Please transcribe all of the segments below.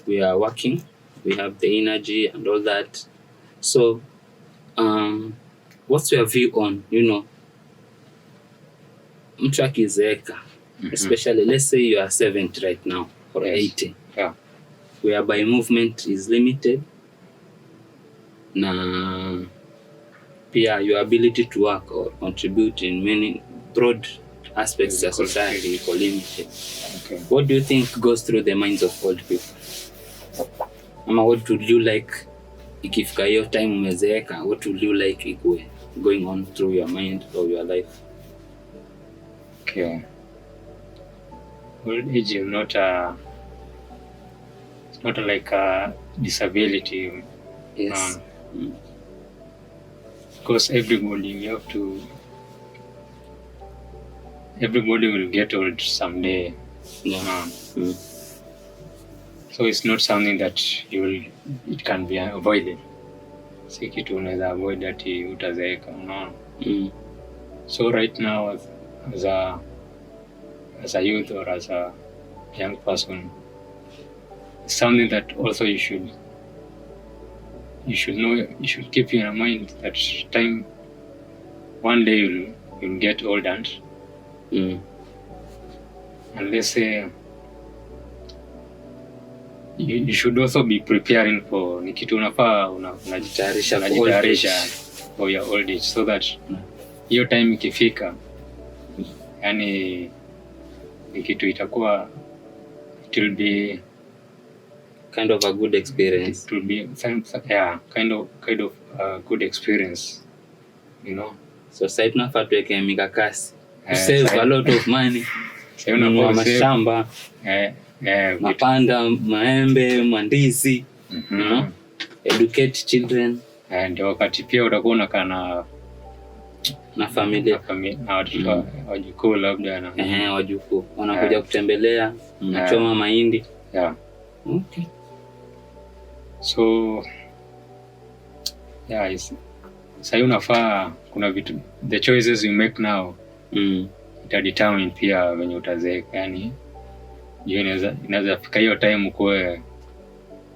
we are working, we have the energy and all that. So what's your view on, mtu akizeeka, especially let's say you are 70 right now or 80, whereby movement is limited, na pia your ability to work or contribute in many broad aspects of society is limited. Okay. What do you think goes through the minds of old people? Ama what would you like ikifika hiyo time umezeeka, what would you like ikue going on through your mind or your life? Okay. Old age is not like a disability. Yes. Because everybody will get old someday. Yeah. So it's not something that it can be avoided. Si kitu unaweza avoid ati utazeeka, unaona. So right now as a youth or as a young person, it's something that also you should know, you should keep in mind that time one day you'll get old and let's say you should also be preparing for ni kitu unafaa unajitayarisha for your old age, so that hiyo time ikifika, yani ni kitu itakuwa, it will be kind of a good experience. It will be kind of a good experience, So sasa tunafaa tuweke mikakati to save a lot of money. Sasa unakuwa mashamba, mapanda, maembe, mandizi, educate children, and wakati pia utakuwa unakaa na familia na watoto wajukuu, labda na wajukuu wanakuja kutembelea, nachoma mahindi. Okay. So sasa unafaa, kuna vitu, the choices you make now ita determine pia venye utazeeka, yani inaweza fika hiyo time kwa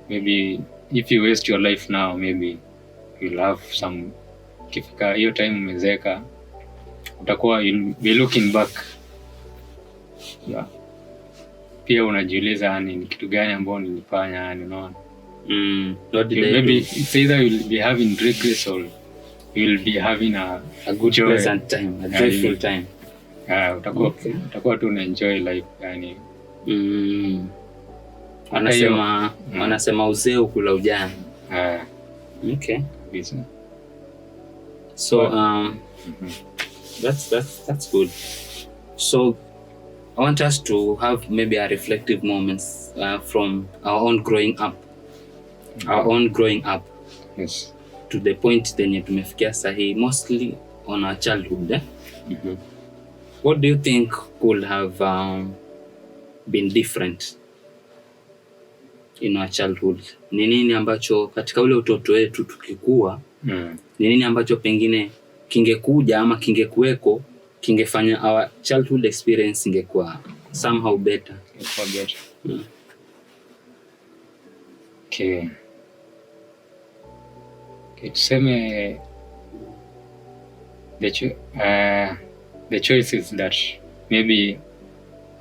maybe if you waste your life now, maybe you'll have some, kifika hiyo time umezeeka utakuwa you'll be looking back, pia unajiuliza yani ni kitu gani ambao nilifanya, yani unaona. Maybe it's either you'll be having regrets or you'll be having a good pleasant time, a joyful time. Utakuwa tu unaenjoy life, yani. Wanasema uzee ukula ujana. Okay. So that's good. So I want us to have maybe a reflective moments from our own growing up. Yes. To the point yenye tumefikia sahi, mostly on our childhood. What do you think could have been different in our childhood? Ni nini ambacho katika ule utoto wetu tukikua, ni nini ambacho pengine kingekuja ama kingekuweko, kingefanya our childhood experience ingekuwa somehow better? Okay. Tuseme the choices that maybe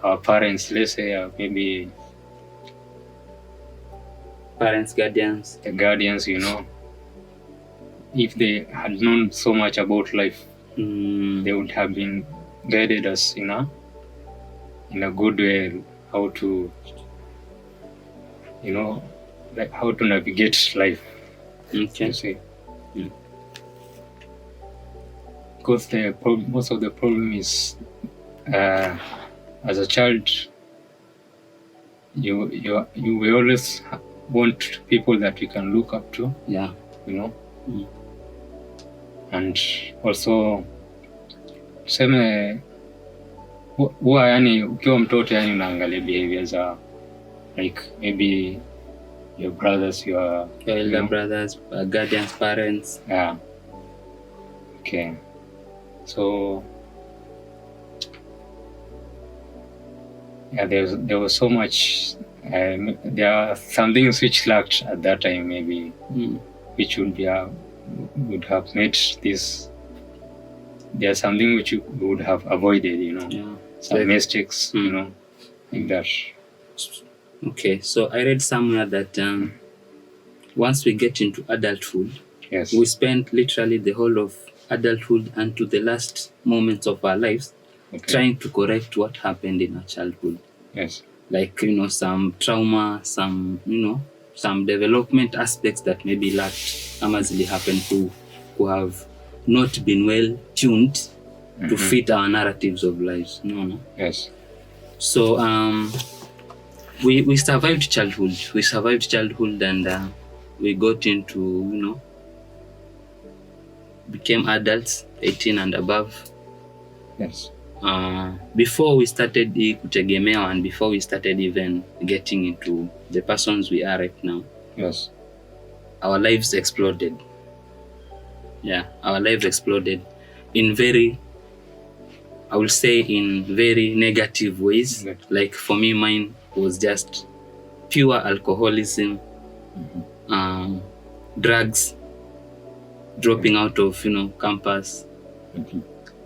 our parents, let's say maybe parents, guardians, the guardians, if they had known so much about life, they would have been guided us in a good way, how to, like how to navigate life. Okay. Because most of the problem is, as a child, we always want people that we can look up to. Yeah. And also tuseme huwa yani ukiwa mtoto yani unaangalia behaviors like maybe your brothers, your elder brothers, guardians, parents. Yeah. Okay. So there was so much there are some things which lacked at that time, maybe, which would have made this. There's something which you would have avoided, some mistakes, like that. Okay, so I read somewhere that once we get into adulthood, we spend literally the whole of adulthood and to the last moments of our lives trying to correct what happened in our childhood. Yes. Like, some trauma, some development aspects that maybe lacked, amazingly happened who have not been well tuned to fit our narratives of lives. No. Yes. So we survived childhood. We survived childhood and we got into, became adults, 18 and above. Yes. Before we started kutegemewa and before we started even getting into the persons we are right now. Yes. Our lives exploded. Yeah, our lives exploded in very negative ways. Like for me, mine was just pure alcoholism, drugs, dropping out of campus.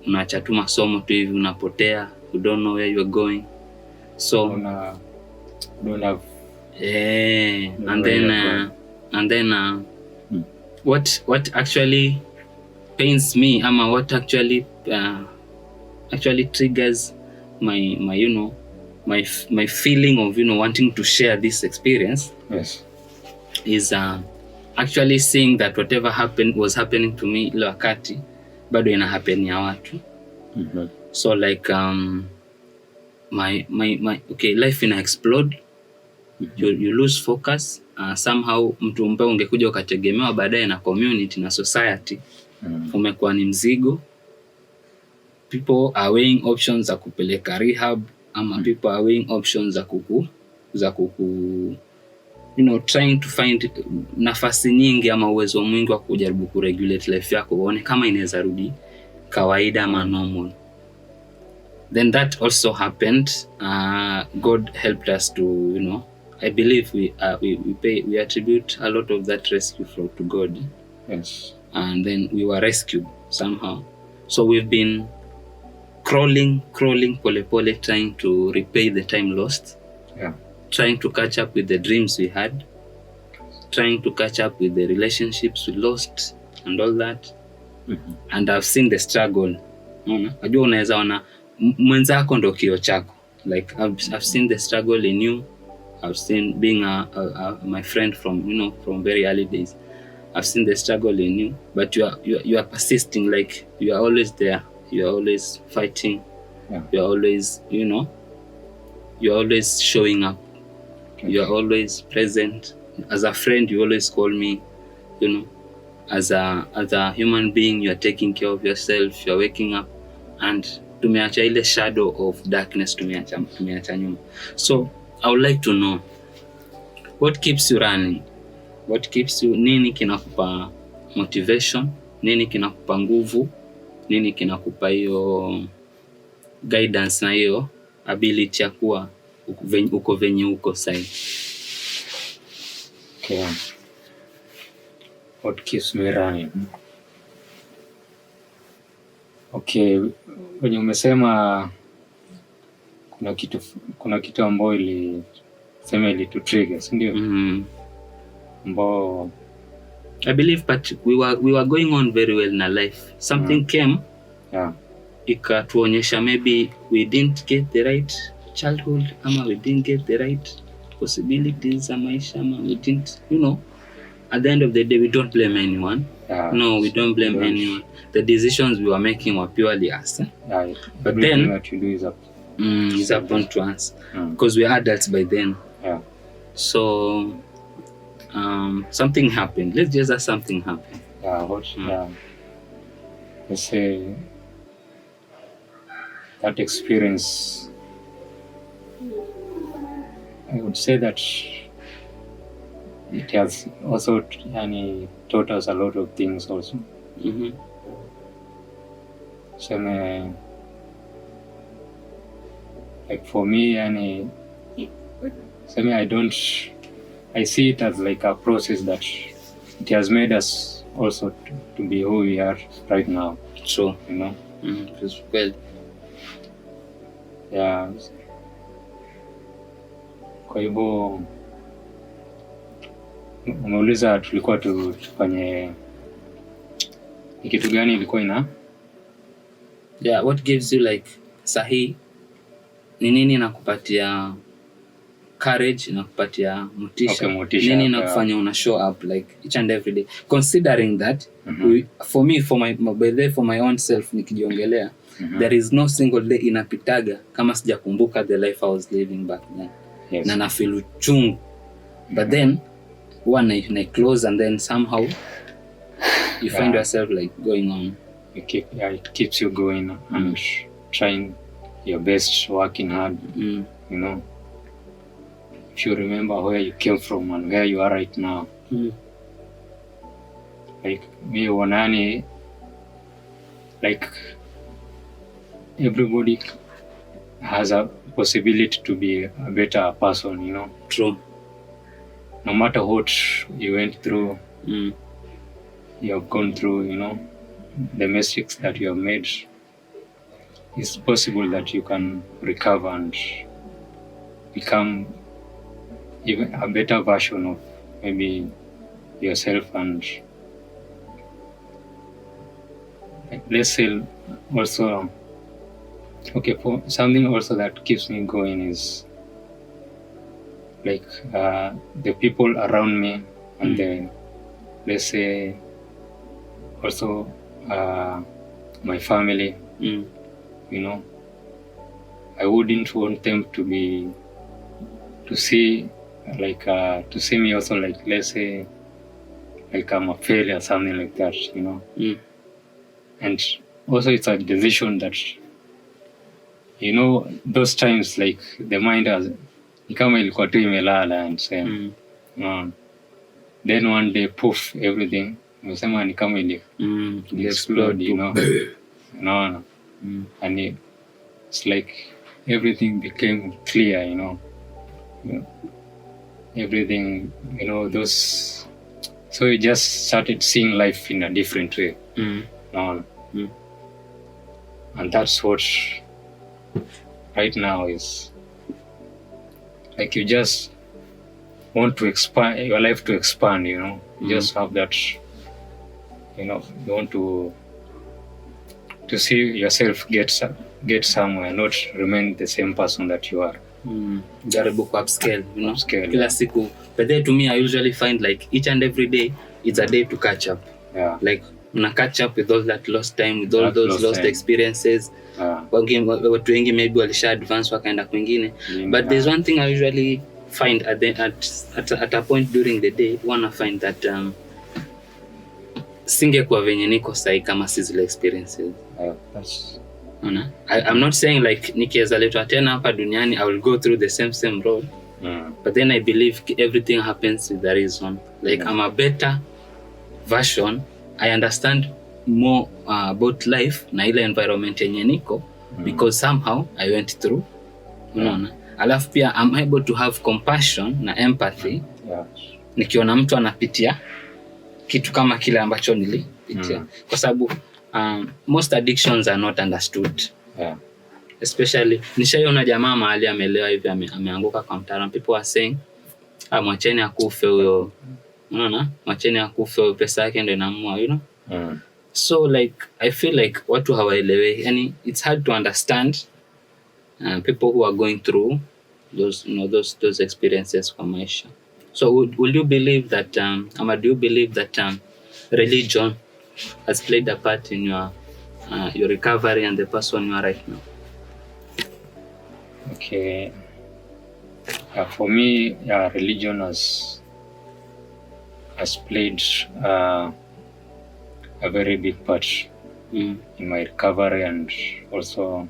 Unaacha tu masomo tu hivi, unapotea, you don't know where you're going. So don't have and then what actually pains me, what actually triggers my feeling of wanting to share this experience. Yes. Is actually seeing that whatever was happening to me ile wakati bado ina happen ya watu. So like my life ina explode. You lose focus. Somehow mtu ambaye ungekuja ukategemewa baadaye na community na society umekuwa ni mzigo. People are weighing options za kupeleka rehab ama people are weighing options za kuku trying to find nafasi nyingi ama uwezo mwingi wa kujaribu kuregulate life yako uone kama inaweza rudi kawaida ama normal. Then that also happened. God helped us to, I believe we attribute a lot of that rescue to God. Yes. And then we were rescued somehow. So we've been crawling pole trying to repay the time lost. Yeah. Trying to catch up with the dreams we had. Trying to catch up with the relationships we lost and all that. And I've seen the struggle. Unajua unaweza ona mwenzako ndo kio chako. Like I've seen the struggle in you. I've seen being my friend from very early days. I've seen the struggle in you, but you are persisting. Like you are always there. You are always fighting. Yeah. You are always you are always showing up. Okay. You are always present. As a friend, you always call me. As a human being, you are taking care of yourself. You are waking up, and tumeacha ile shadow of darkness tumeacha nyuma. So I would like to know what keeps you running. What keeps you? Nini kinakupa motivation? Nini kinakupa nguvu? Nini kinakupa hiyo guidance na hiyo ability ya kuwa uko venye uko sasa? Okay. What keeps me running? Okay, wenye umesema kuna kitu ambayo ili trigger, si ndio? Ambao I believe Patrick, we were going on very well in our life. Something came. Yeah. Ikatuonyesha maybe we didn't get the right childhood ama we didn't get the right possibilities za maisha ama we didn't, at the end of the day we don't blame anyone. Yeah. No, we don't blame anyone. The decisions we were making were purely us. Yeah. But then what you do is up. Is up to us because we are adults by then. Yeah. So something happened. Let's just say something happened. Yeah. Let's say that experience, I would say that it has also taught us a lot of things also. So like for me, I see it as like a process that it has made us also to be who we are right now. True. You know? Well. Yeah. Kwa hivyo umeuliza tulikuwa tufanye ni kitu gani ilikuwa ina? Yeah, what gives you like sahi ni nini inakupatia courage, inakupatia motisha? Okay, motisha. Nini inakufanya una show up like each and every day considering that for my own self nikijiongelea there is no single day inapitaga kama sijakumbuka the life I was living back then. Yes. Na feel uchungu but then one I close and then somehow you find yourself like going on. It keeps you going and trying your best, working hard. You know, if you remember where you came from and where you are right now. Like me wanani, like everybody has a possibility to be a better person, you know. True. No matter what you went through, you have gone through, you know, the mistakes that you have made, it's possible that you can recover and become even a better version of maybe yourself. And let's say also, okay, for something also that keeps me going is like the people around me and the, let's say also my family. You know, I wouldn't want them to see me also like, let's say like I'm a failure, something like that, you know. And also it's a decision that, you know, those times like the mind has ni kama ilikuwa tu imelala and say then one day poof everything unasema ni kama ili explode, you know. No. And it's like everything became clear, you know. Everything, you know, those, so you just started seeing life in a different way. No. And that's what right now is like, you just want to expand your life, to expand, you know. You just have that, you know, you want to see yourself get somewhere, not remain the same person that you are. Jaribu ku upscale, you know. Kila siku. But then to me, I usually find like each and every day it's a day to catch up. Yeah. Like una catch up with all that lost time, with all those lost experiences. Watu wengi maybe walisha advance wakaenda kwingine. But there's one thing I usually find at a point during the day, wanna find that singekuwa venye niko sahi kama si zile experiences. I'm not saying like nikiweza letwa tena hapa duniani I will go through the same road. But then I believe everything happens with a reason. Like I'm a better version. I understand more about life na ile environment yenye niko because somehow I went through. Unaona? Alafu pia I'm able to have compassion na empathy. Nikiona mtu anapitia kitu kama kile ambacho nilipitia. Kwa sababu most addictions are not understood. Especially nishaiona jamaa mahali amelewa hivi ameanguka kwa mtaro. People are saying mwacheni akufe huyo. Unaona? Mwacheni akufe huyo, pesa yake ndio inaamua, you know. So like I feel like watu hawaelewi. Yani it's hard to understand people who are going through those, you know, those experiences kwa maisha. So will you believe that do you believe that religion has played a part in your recovery and the person you are right now? Okay. For me, religion has played a very big part in my recovery, and also,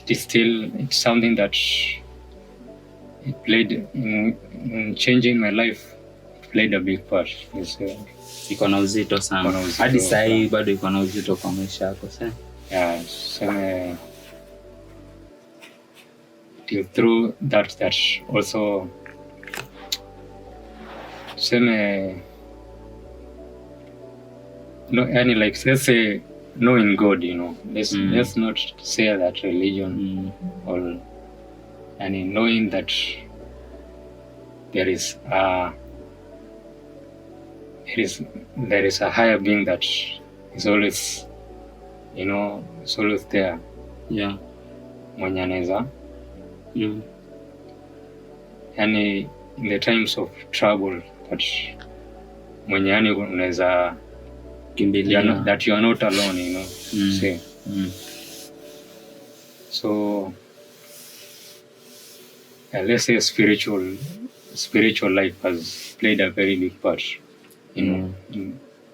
it's something that it played in changing my life. It played a big part. Iko na uzito sana. Hadi sasa bado iko na uzito kwa maisha yako sana. Sema till through that also tuseme no, yani like let's say knowing God, you know, let's not say that religion or yani knowing that there is a higher being that is always, you know, is always there. Yeah. Mwenye anaweza yani in the times of trouble that mwenye yani unaweza kimbilia, that you are not alone, you know. Say. So let's say spiritual life has played a very big part, you know.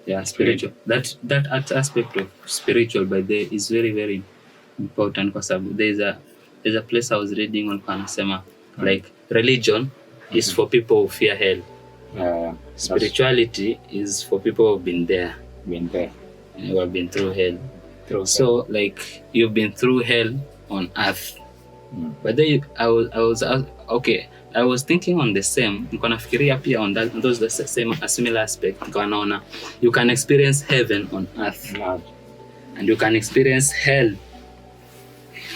Yeah, spiritual. That aspect of spiritual by the is very, very important kwa sababu there's a place I was reading on anasema like religion is for people who fear hell. Spirituality is for people who've been there. Who have been through hell. So like you've been through hell on earth. But then I was thinking on the same, niko nafikiria pia on that, those the same, a similar aspect. Niko naona you can experience heaven on earth and you can experience hell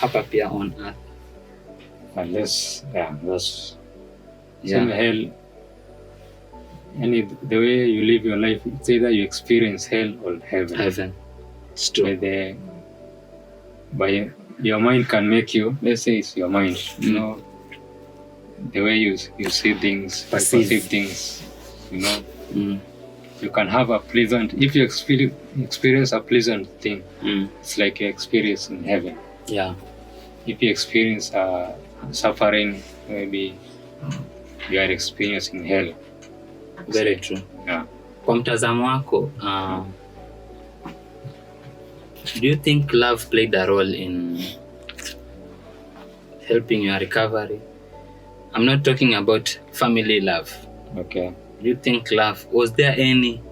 hapa pia on earth. And that's same hell. And the way you live your life, it's either you experience hell or heaven. It's true. By your mind can make you, let's say it's your mind, you know, the way you see things, perceive things, you know. You can have a pleasant, if you experience a pleasant thing, it's like you experience in heaven. Yeah. If you experience suffering, maybe you are experiencing hell. Very true. Yeah. Kwa mtazamo wako, do you think love played a role in helping your recovery? I'm not talking about family love. Okay. Do you think love, was there any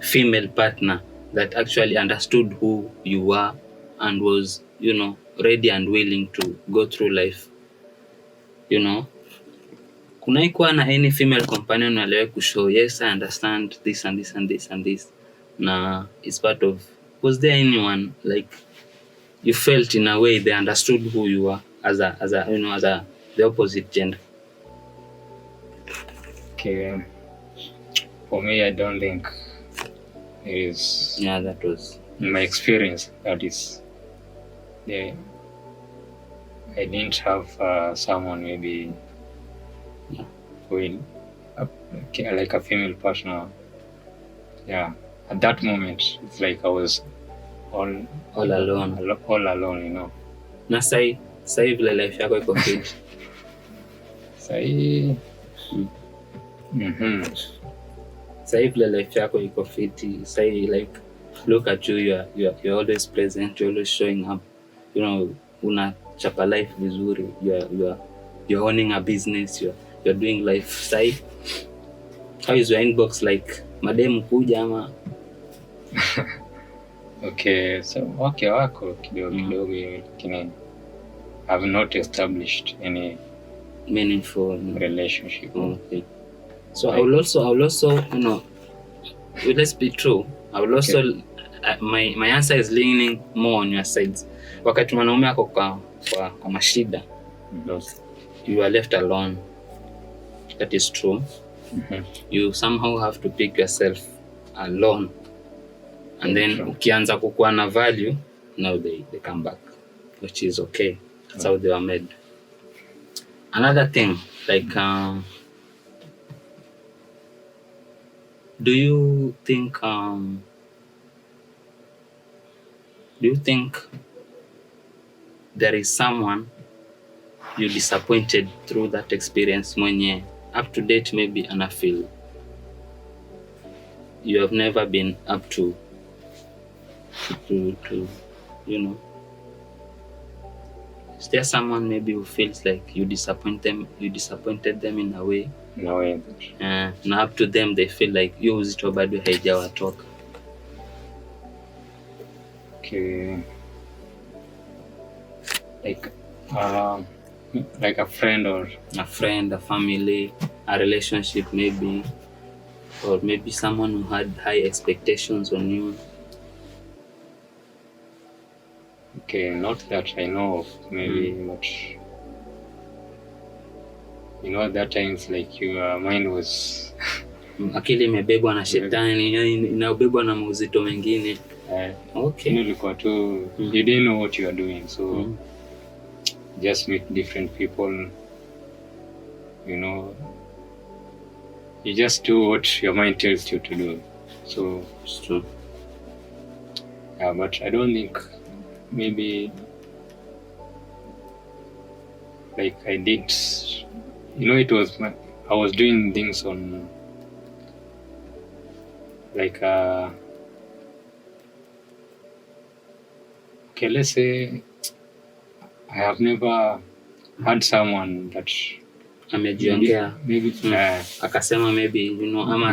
female partner that actually understood who you were and was, you know, ready and willing to go through life? You know, kunaikuwa na any female companion aliwahi kushow, yes, I understand this and this and this and this, na it's part of, was there anyone like you felt in a way they understood who you are as a you know, as the opposite gender? Okay. For me, I don't think it is. Yeah, that was in my experience. That is, I didn't have someone maybe with like a female partner. Yeah, at that moment, it's like I was all alone. All alone, you know. Na sai vile life yako iko fit. Sai. Sai vile life yako iko fit. Sai like look at you, you're always present, you're always showing up. You know, unachapa life vizuri. You're owning a business, you're doing life. Sai, how is your inbox like? Madem kuja ama? Okay, so wako kidogo lakini I've not established any meaningful relationship. Okay. So I will also, you know, let's be true. I will also my answer is leaning more on your sides. Wakati mwanaume ako kwa mashida, you are left alone. That is true. You somehow have to pick yourself alone. And then ukianza kukuwa na value, now they come back, which is okay. That's how they were made. Another thing, like, do you think there is someone you disappointed through that experience mwenye up to date maybe ana feel you have never been up to you know, is there someone maybe who feels like you disappointed them in a way? No way. Na up to them they feel like you uzito bado haijawatoka. Okay. Like Like a friend, a family, a relationship maybe, or maybe someone who had high expectations on you? Okay, not that I know of, maybe, but at that times, like, your mind was akili imebebwa na shetani, inaubebwa na mauzito mengine. Okay. Ulikuwa tu you didn't know what you are doing, so just meet different people, you just do what your mind tells you to do. So it's true. Yeah, but I don't think maybe like I did, it was I was doing things on like okay, let's say I have never had someone that amejiongea maybe akasema maybe ama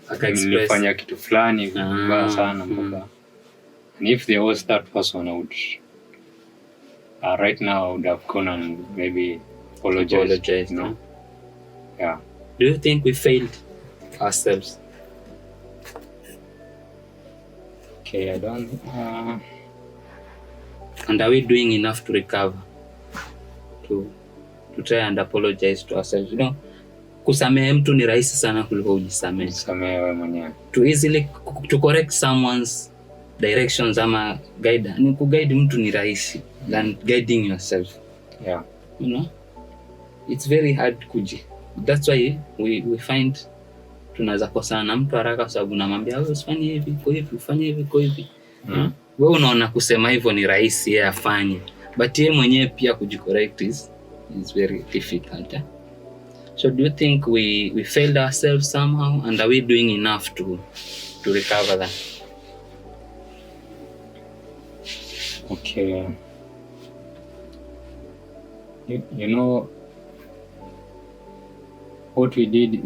akaexpress nilifanya kitu fulani mbaya sana mpaka, and if there was that person, I would right now I would have gone and maybe apologize, no? Yeah. Do you think we failed ourselves? Okay, I don't and are we doing enough to recover, to try and apologize to ourselves? Kusamehe mtu ni rahisi sana kuliko ujisamehe. Kusamehe wewe mwenyewe. To easily to correct someone's directions ama guide, ni kuguide mtu ni rahisi than guiding yourself. Yeah. It's very hard that's why we find tunaweza kosana na mtu haraka kwa sababu unamwambia wewe usifanye hivi, kwa hivi, ufanye hivi, kwa hivi. Wewe unaona kusema hivyo ni rahisi yeye afanye, but yeye mwenyewe pia kujicorrect is very difficult. So do you think we failed ourselves somehow, and are we doing enough to recover that? Okay. What we did,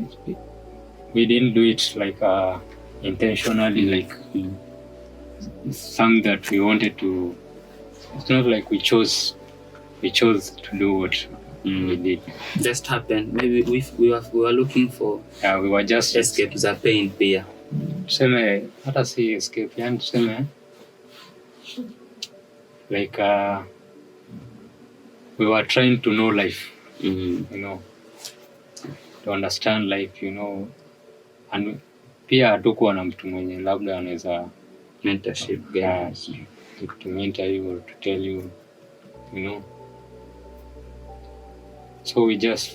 we didn't do it like intentionally, like something that we wanted to. It's not like we chose to do what we did. Just happened. Maybe we were looking for. Yeah, we were just escape za pain pia. Tuseme hata si escape, yani tuseme like we were trying to know life, to understand life, and pia hatukuwa na mtu mwenye labda anaweza mentorship guidance, to mentor you or to tell you, so we just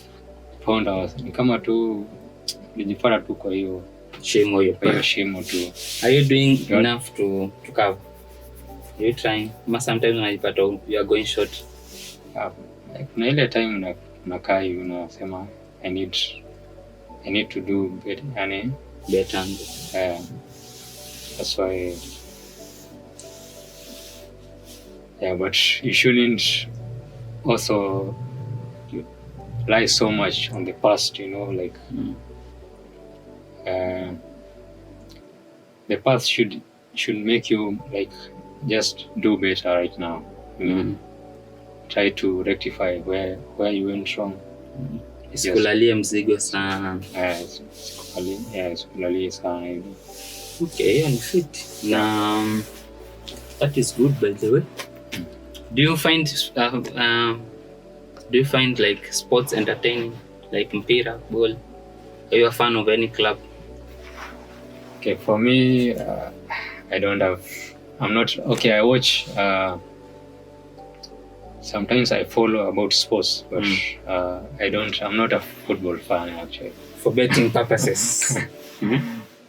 found ourselves, kama tu tulijipata tu kwa hiyo shimo tu. Are you doing enough to cover? Are you trying? Sometimes unajipata you are going short. Kuna ile time unakaa hivi unasema I need to do better, yani better. That's why. Yeah, but you shouldn't also rely so much on the past, like the past should make you like just do better right now. Try to rectify where you went wrong. Isikulalie mzigo sana. Isikulalie sana hivi. Okay, hiyo ni fit. That is good, by the way. Do you find like sports entertaining, like mpira, ball? Are you a fan of any club? Okay, for me, I'm not, okay, I watch, sometimes I follow about sports, but I'm not a football fan actually. For betting purposes.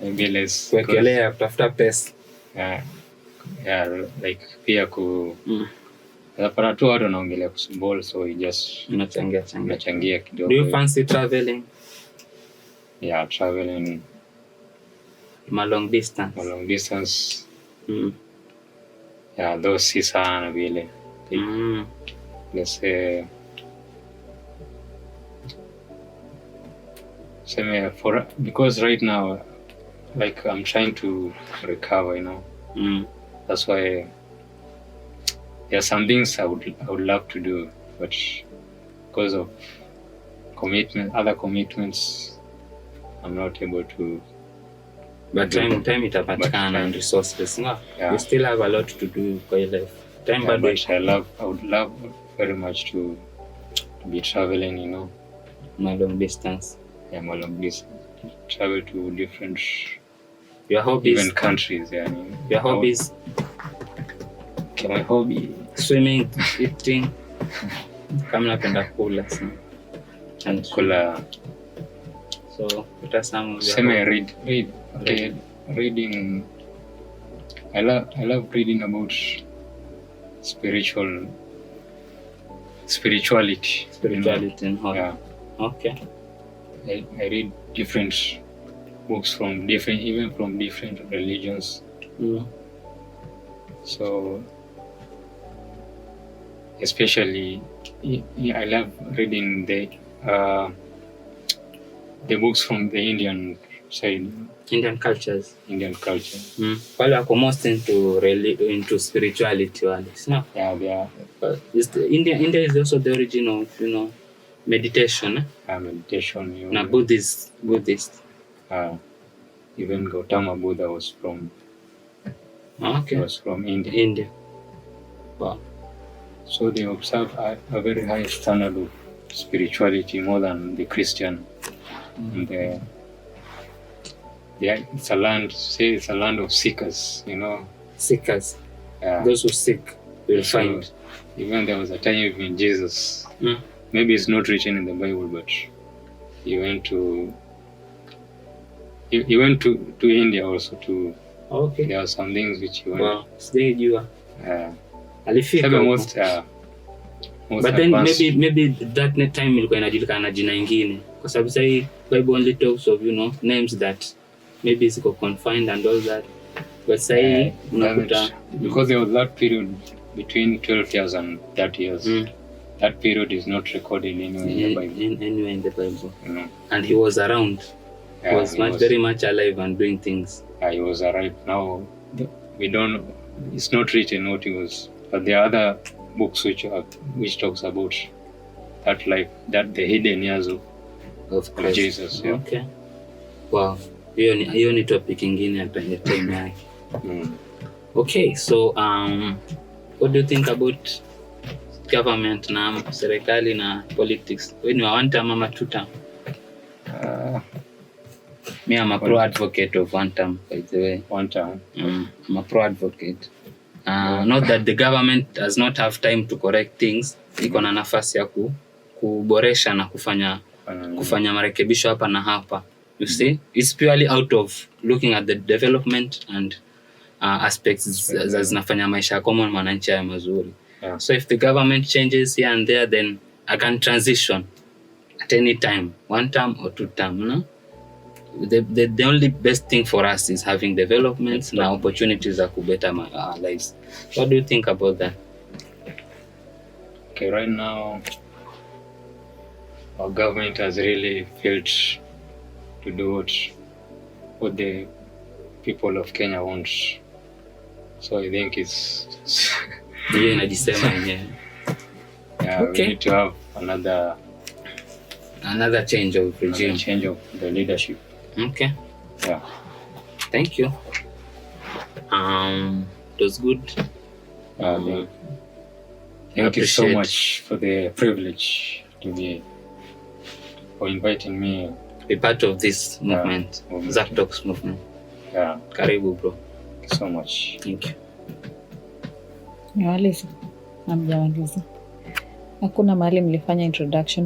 Maybe less. Kuekelea kutafuta pesa. Yeah, like pia napata tu watu wanaongelea kusubol, so we just unachangia kidogo. Do you fancy traveling? Yeah, traveling. Long distance. Long distance. Yeah, those si sana vile. Let's say because right now, like I'm trying to recover, That's why there are some things I would love to do, but because of other commitments, I'm not able to. But time itapatikana and resources. No, yeah. You still have a lot to do for your life. Time, yeah, but I would love very much to be traveling, you know. My long distance. Yeah, my long distance. Travel to different. Your hobbies. Even countries, yeah. Your hobbies. Okay, my hobby. Swimming, eating. Kama napenda kula sana. And kula. So, what are some of your read. Okay, reading. I love reading about spirituality. Spirituality and how? Yeah. Okay. I read different books from different religions. Mm. So, especially, I love reading the books from the Indian side. Indian culture. Wale wako most into spirituality wale. No? Yeah, they are. India is also the origin of, meditation. Meditation. Na Buddhist. Even Gautama Buddha was from. Okay. Was from India. Wow. So they observe a very high standard of spirituality more than the Christian. And it's a land of seekers, Seekers. Yeah. Those who seek will find. Even there was a time even Jesus. Maybe it's not written in the Bible, but he went to India also to. Okay. There are some things which he went. Wow. Sijajua. Alifika most but then maybe that time ilikuwa inajulikana na jina ingine, kwa sababu sasa Bible only talks of names that maybe ziko confined and all that, but sasa unakuta because there was that period between 12 years and 30 years. That period is not recorded anywhere in the Bible. And he was around. He was very much alive and doing things. Yeah, he was alive. Now we don't. It's not written what he was, but there are other books which talks about that life, that the hidden years of Jesus. Yeah. Okay. Wow. Hiyo ni topic ingine hapa ya time yake. Okay, so what do you think about government na serikali na politics? Wewe ni wa one term ama two term? Me, I'm a pro advocate of one term, by the way. One term. I'm a pro advocate. Not that the government does not have time to correct things. Iko na nafasi ya kuboresha na kufanya marekebisho hapa na hapa. You see, it's purely out of looking at the development and aspects za zinafanya maisha ya common mwananchi ya mazuri. Yeah. So if the government changes here and there, then I can transition at any time, one term or two term. The only best thing for us is having developments and opportunities that could better our lives. What do you think about that? Okay, right now, our government has really failed to do what the people of Kenya want. So I think it's in December. Yeah. Okay. We need to have another change of regime, change of the leadership. Okay. Yeah. Thank you. It was good. Thank you so much for the privilege for inviting me. Be part of this movement, ZackTalks movement. Yeah. Karibu bro. Thank you so much. Thank you. Niwaliza. Hamjamaliza. Hakuna mahali mlifanya introduction.